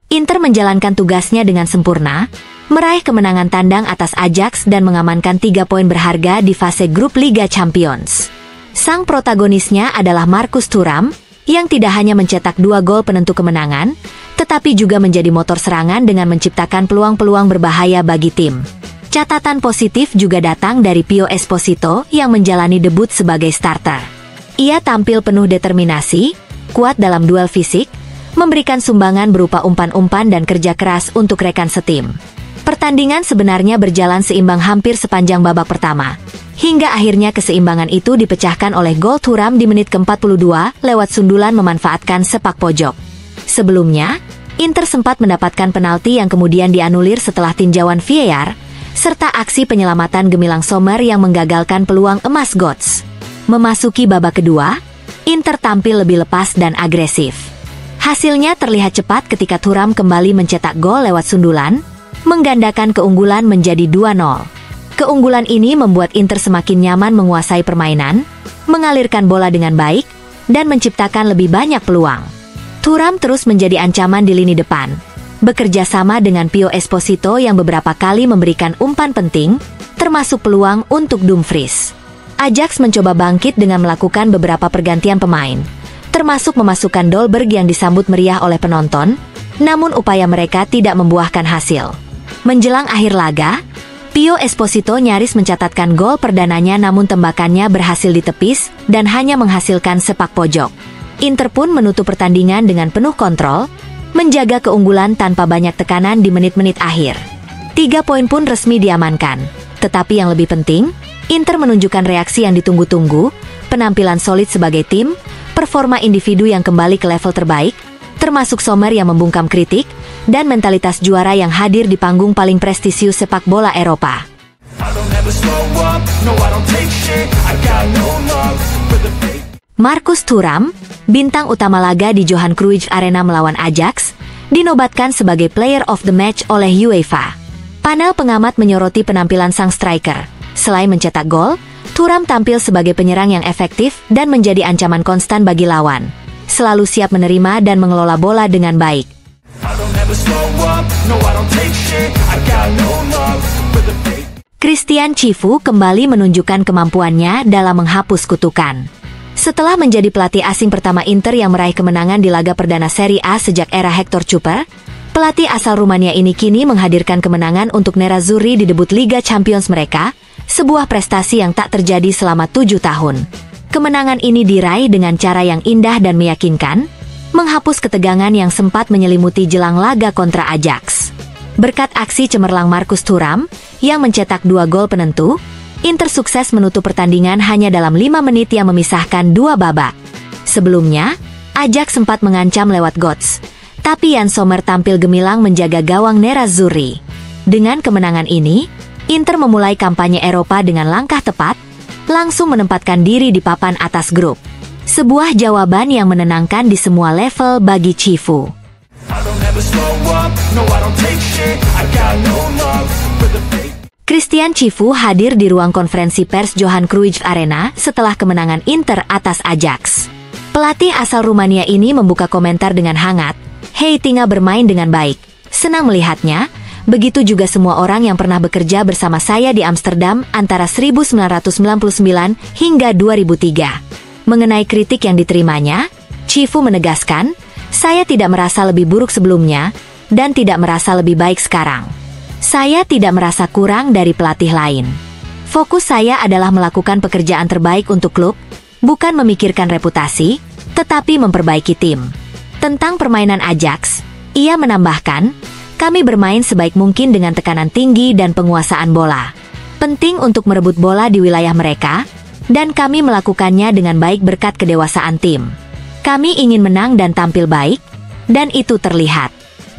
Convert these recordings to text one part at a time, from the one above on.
Inter menjalankan tugasnya dengan sempurna, meraih kemenangan tandang atas Ajax dan mengamankan 3 poin berharga di fase grup Liga Champions. Sang protagonisnya adalah Marcus Thuram, yang tidak hanya mencetak 2 gol penentu kemenangan, tetapi juga menjadi motor serangan dengan menciptakan peluang-peluang berbahaya bagi tim. Catatan positif juga datang dari Pio Esposito yang menjalani debut sebagai starter. Ia tampil penuh determinasi, kuat dalam duel fisik, memberikan sumbangan berupa umpan-umpan dan kerja keras untuk rekan setim. Pertandingan sebenarnya berjalan seimbang hampir sepanjang babak pertama, hingga akhirnya keseimbangan itu dipecahkan oleh gol Thuram di menit ke-42 lewat sundulan memanfaatkan sepak pojok. Sebelumnya, Inter sempat mendapatkan penalti yang kemudian dianulir setelah tinjauan VAR, serta aksi penyelamatan gemilang Sommer yang menggagalkan peluang emas Götze. Memasuki babak kedua, Inter tampil lebih lepas dan agresif. Hasilnya terlihat cepat ketika Thuram kembali mencetak gol lewat sundulan, menggandakan keunggulan menjadi 2-0. Keunggulan ini membuat Inter semakin nyaman menguasai permainan, mengalirkan bola dengan baik, dan menciptakan lebih banyak peluang. Thuram terus menjadi ancaman di lini depan, bekerja sama dengan Pio Esposito yang beberapa kali memberikan umpan penting, termasuk peluang untuk Dumfries. Ajax mencoba bangkit dengan melakukan beberapa pergantian pemain, termasuk memasukkan Dolberg yang disambut meriah oleh penonton, namun upaya mereka tidak membuahkan hasil. Menjelang akhir laga, Pio Esposito nyaris mencatatkan gol perdananya namun tembakannya berhasil ditepis dan hanya menghasilkan sepak pojok. Inter pun menutup pertandingan dengan penuh kontrol, menjaga keunggulan tanpa banyak tekanan di menit-menit akhir. 3 poin pun resmi diamankan. Tetapi yang lebih penting, Inter menunjukkan reaksi yang ditunggu-tunggu, penampilan solid sebagai tim, performa individu yang kembali ke level terbaik, termasuk Sommer yang membungkam kritik, dan mentalitas juara yang hadir di panggung paling prestisius sepak bola Eropa. Marcus Thuram, bintang utama laga di Johan Cruyff Arena melawan Ajax, dinobatkan sebagai Player of the Match oleh UEFA. Panel pengamat menyoroti penampilan sang striker. Selain mencetak gol, Thuram tampil sebagai penyerang yang efektif dan menjadi ancaman konstan bagi lawan. Selalu siap menerima dan mengelola bola dengan baik. Christian Chivu kembali menunjukkan kemampuannya dalam menghapus kutukan. Setelah menjadi pelatih asing pertama Inter yang meraih kemenangan di laga perdana Serie A sejak era Hector Cuper, pelatih asal Rumania ini kini menghadirkan kemenangan untuk Nerazzurri di debut Liga Champions mereka, sebuah prestasi yang tak terjadi selama 7 tahun. Kemenangan ini diraih dengan cara yang indah dan meyakinkan, menghapus ketegangan yang sempat menyelimuti jelang laga kontra Ajax. Berkat aksi cemerlang Marcus Thuram, yang mencetak 2 gol penentu, Inter sukses menutup pertandingan hanya dalam 5 menit yang memisahkan 2 babak. Sebelumnya, Ajax sempat mengancam lewat Götze, tapi Yann Sommer tampil gemilang menjaga gawang Nerazzurri. Dengan kemenangan ini, Inter memulai kampanye Eropa dengan langkah tepat, langsung menempatkan diri di papan atas grup. Sebuah jawaban yang menenangkan di semua level bagi Chivu. Christian Chivu hadir di ruang konferensi pers Johan Cruyff Arena setelah kemenangan Inter atas Ajax. Pelatih asal Rumania ini membuka komentar dengan hangat, "Hei, Tinga bermain dengan baik. Senang melihatnya. Begitu juga semua orang yang pernah bekerja bersama saya di Amsterdam antara 1999 hingga 2003. Mengenai kritik yang diterimanya, Chivu menegaskan, "Saya tidak merasa lebih buruk sebelumnya, dan tidak merasa lebih baik sekarang. Saya tidak merasa kurang dari pelatih lain. Fokus saya adalah melakukan pekerjaan terbaik untuk klub, bukan memikirkan reputasi, tetapi memperbaiki tim." Tentang permainan Ajax, ia menambahkan, "Kami bermain sebaik mungkin dengan tekanan tinggi dan penguasaan bola. Penting untuk merebut bola di wilayah mereka, dan kami melakukannya dengan baik berkat kedewasaan tim. Kami ingin menang dan tampil baik, dan itu terlihat."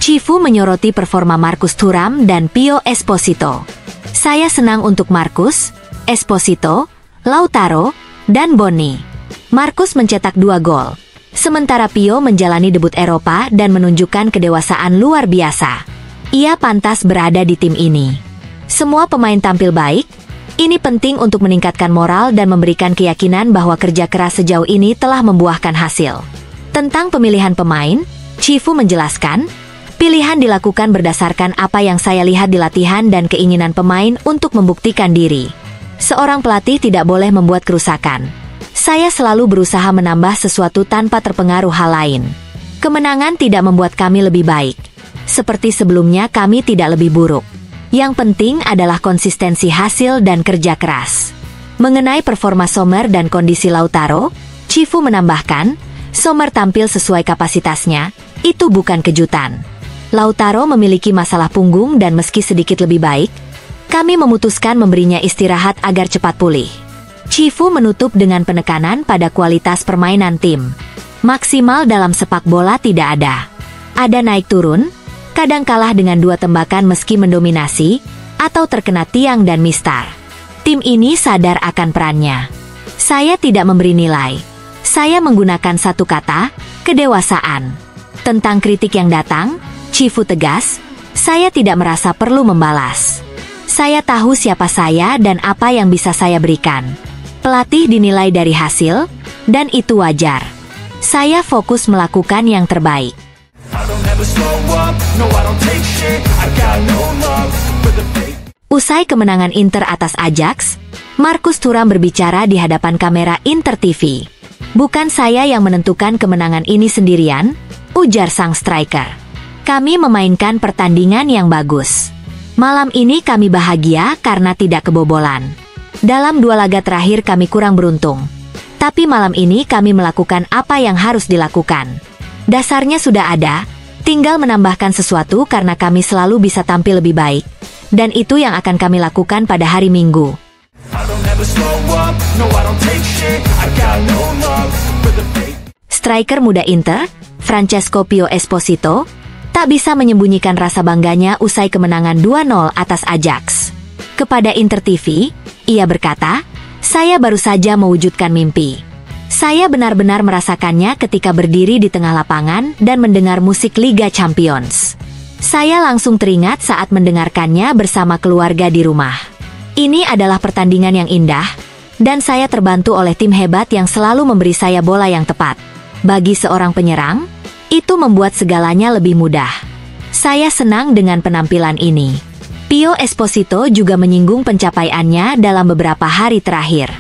Chivu menyoroti performa Marcus Thuram dan Pio Esposito. "Saya senang untuk Marcus, Esposito, Lautaro, dan Boni. Marcus mencetak 2 gol. Sementara Pio menjalani debut Eropa dan menunjukkan kedewasaan luar biasa. Ia pantas berada di tim ini. Semua pemain tampil baik, Ini penting untuk meningkatkan moral dan memberikan keyakinan bahwa kerja keras sejauh ini telah membuahkan hasil. Tentang pemilihan pemain, Chifu menjelaskan, pilihan dilakukan berdasarkan apa yang saya lihat di latihan dan keinginan pemain untuk membuktikan diri. Seorang pelatih tidak boleh membuat kerusakan. Saya selalu berusaha menambah sesuatu tanpa terpengaruh hal lain. Kemenangan tidak membuat kami lebih baik. Seperti sebelumnya kami tidak lebih buruk. Yang penting adalah konsistensi hasil dan kerja keras. Mengenai performa Sommer dan kondisi Lautaro, Chifu menambahkan, Sommer tampil sesuai kapasitasnya, itu bukan kejutan. Lautaro memiliki masalah punggung dan meski sedikit lebih baik, kami memutuskan memberinya istirahat agar cepat pulih. Chifu menutup dengan penekanan pada kualitas permainan tim. Maksimal dalam sepak bola tidak ada. Ada naik turun, kadang kalah dengan 2 tembakan meski mendominasi, atau terkena tiang dan mistar. Tim ini sadar akan perannya. Saya tidak memberi nilai. Saya menggunakan satu kata, kedewasaan. Tentang kritik yang datang, Chifu tegas, saya tidak merasa perlu membalas. Saya tahu siapa saya dan apa yang bisa saya berikan. Pelatih dinilai dari hasil, dan itu wajar. Saya fokus melakukan yang terbaik. Usai kemenangan Inter atas Ajax, Markus Thuram berbicara di hadapan kamera Inter TV. Bukan saya yang menentukan kemenangan ini sendirian, ujar sang striker. Kami memainkan pertandingan yang bagus. Malam ini kami bahagia karena tidak kebobolan. Dalam 2 laga terakhir kami kurang beruntung. Tapi malam ini kami melakukan apa yang harus dilakukan. Dasarnya sudah ada, tinggal menambahkan sesuatu karena kami selalu bisa tampil lebih baik. Dan itu yang akan kami lakukan pada hari Minggu. Striker muda Inter, Francesco Pio Esposito, tak bisa menyembunyikan rasa bangganya usai kemenangan 2-0 atas Ajax. Kepada Inter TV, ia berkata, saya baru saja mewujudkan mimpi. Saya benar-benar merasakannya ketika berdiri di tengah lapangan dan mendengar musik Liga Champions. Saya langsung teringat saat mendengarkannya bersama keluarga di rumah. Ini adalah pertandingan yang indah, dan saya terbantu oleh tim hebat yang selalu memberi saya bola yang tepat. Bagi seorang penyerang, itu membuat segalanya lebih mudah. Saya senang dengan penampilan ini. Pio Esposito juga menyinggung pencapaiannya dalam beberapa hari terakhir.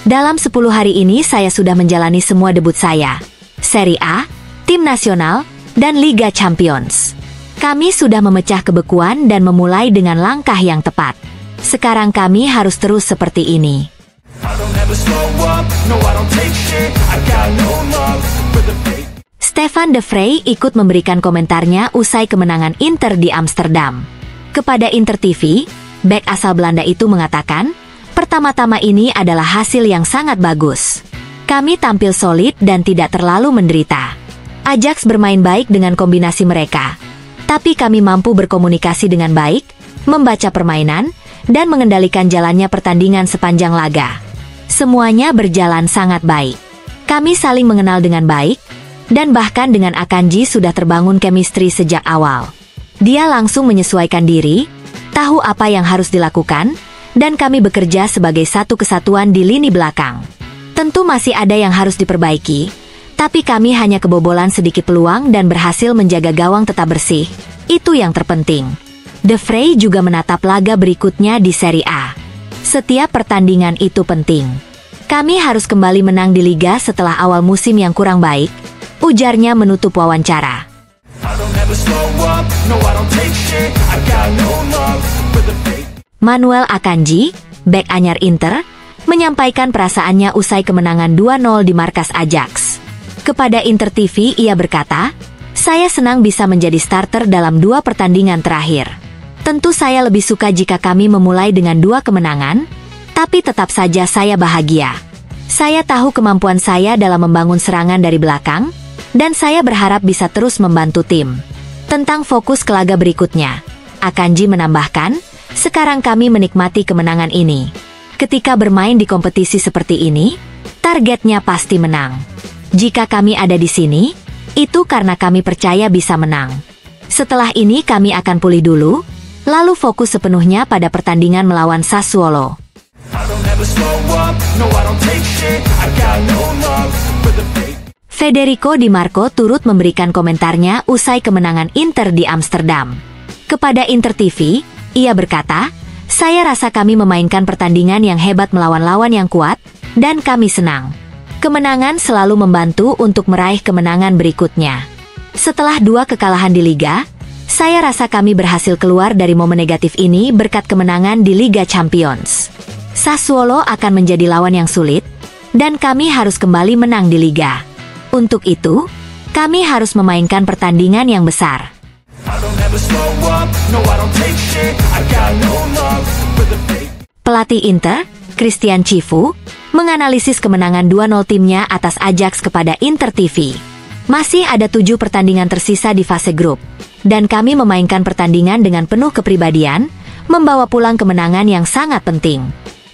Dalam 10 hari ini saya sudah menjalani semua debut saya. Serie A, tim nasional, dan Liga Champions. Kami sudah memecah kebekuan dan memulai dengan langkah yang tepat. Sekarang kami harus terus seperti ini. Stefan De Vrij ikut memberikan komentarnya usai kemenangan Inter di Amsterdam. Kepada Inter TV, bek asal Belanda itu mengatakan, pertama-tama ini adalah hasil yang sangat bagus. Kami tampil solid dan tidak terlalu menderita. Ajax bermain baik dengan kombinasi mereka. Tapi kami mampu berkomunikasi dengan baik, membaca permainan, dan mengendalikan jalannya pertandingan sepanjang laga. Semuanya berjalan sangat baik. Kami saling mengenal dengan baik, dan bahkan dengan Akanji sudah terbangun chemistry sejak awal. Dia langsung menyesuaikan diri, tahu apa yang harus dilakukan, dan kami bekerja sebagai satu kesatuan di lini belakang. Tentu masih ada yang harus diperbaiki, tapi kami hanya kebobolan sedikit peluang dan berhasil menjaga gawang tetap bersih. Itu yang terpenting. De Vrij juga menatap laga berikutnya di Serie A. Setiap pertandingan itu penting. Kami harus kembali menang di Liga setelah awal musim yang kurang baik, ujarnya menutup wawancara. Manuel Akanji, bek anyar Inter, menyampaikan perasaannya usai kemenangan 2-0 di markas Ajax. Kepada Inter TV ia berkata, saya senang bisa menjadi starter dalam 2 pertandingan terakhir. Tentu saya lebih suka jika kami memulai dengan 2 kemenangan, tapi tetap saja saya bahagia. Saya tahu kemampuan saya dalam membangun serangan dari belakang, dan saya berharap bisa terus membantu tim. Tentang fokus ke laga berikutnya, Akanji menambahkan, sekarang kami menikmati kemenangan ini. Ketika bermain di kompetisi seperti ini, targetnya pasti menang. Jika kami ada di sini, itu karena kami percaya bisa menang. Setelah ini kami akan pulih dulu, lalu fokus sepenuhnya pada pertandingan melawan Sassuolo. Federico Di Marco turut memberikan komentarnya usai kemenangan Inter di Amsterdam. Kepada Inter TV, ia berkata, "Saya rasa kami memainkan pertandingan yang hebat melawan lawan yang kuat, dan kami senang. Kemenangan selalu membantu untuk meraih kemenangan berikutnya. Setelah 2 kekalahan di Liga, saya rasa kami berhasil keluar dari momen negatif ini berkat kemenangan di Liga Champions. Sassuolo akan menjadi lawan yang sulit, dan kami harus kembali menang di Liga. Untuk itu, kami harus memainkan pertandingan yang besar." Pelatih Inter, Christian Chivu, menganalisis kemenangan 2-0 timnya atas Ajax kepada Inter TV. "Masih ada 7 pertandingan tersisa di fase grup, dan kami memainkan pertandingan dengan penuh kepribadian, membawa pulang kemenangan yang sangat penting.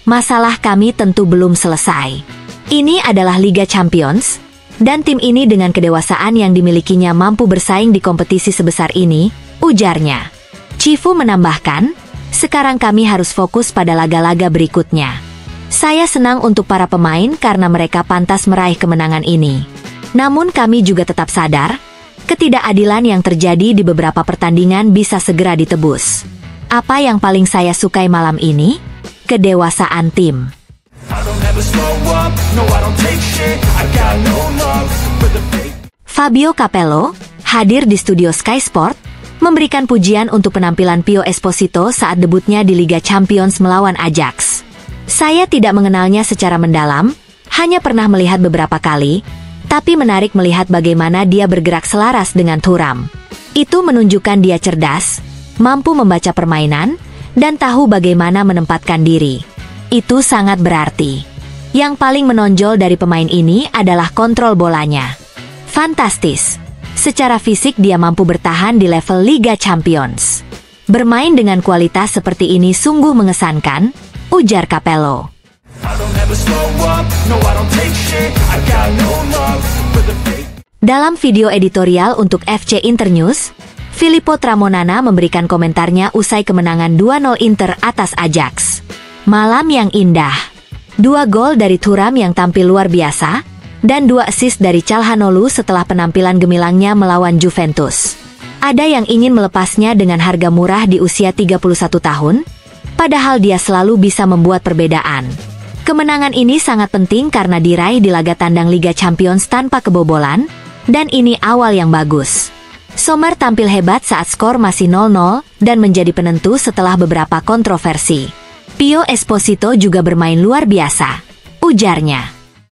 Masalah kami tentu belum selesai. Ini adalah Liga Champions, dan tim ini dengan kedewasaan yang dimilikinya mampu bersaing di kompetisi sebesar ini," ujarnya. Chivu menambahkan, "Sekarang kami harus fokus pada laga-laga berikutnya. Saya senang untuk para pemain karena mereka pantas meraih kemenangan ini. Namun kami juga tetap sadar, ketidakadilan yang terjadi di beberapa pertandingan bisa segera ditebus. Apa yang paling saya sukai malam ini? Kedewasaan tim." Fabio Capello, hadir di studio Sky Sport, memberikan pujian untuk penampilan Pio Esposito saat debutnya di Liga Champions melawan Ajax. "Saya tidak mengenalnya secara mendalam, hanya pernah melihat beberapa kali, tapi menarik melihat bagaimana dia bergerak selaras dengan Thuram. Itu menunjukkan dia cerdas, mampu membaca permainan, dan tahu bagaimana menempatkan diri. Itu sangat berarti. Yang paling menonjol dari pemain ini adalah kontrol bolanya. Fantastis. Secara fisik dia mampu bertahan di level Liga Champions. Bermain dengan kualitas seperti ini sungguh mengesankan," ujar Capello. Dalam video editorial untuk FC Internews, Filippo Tramonana memberikan komentarnya usai kemenangan 2-0 Inter atas Ajax. "Malam yang indah. 2 gol dari Thuram yang tampil luar biasa, dan 2 assist dari Calhanoglu setelah penampilan gemilangnya melawan Juventus. Ada yang ingin melepasnya dengan harga murah di usia 31 tahun, padahal dia selalu bisa membuat perbedaan. Kemenangan ini sangat penting karena diraih di laga tandang Liga Champions tanpa kebobolan, dan ini awal yang bagus. Sommer tampil hebat saat skor masih 0-0 dan menjadi penentu setelah beberapa kontroversi. Pio Esposito juga bermain luar biasa," ujarnya.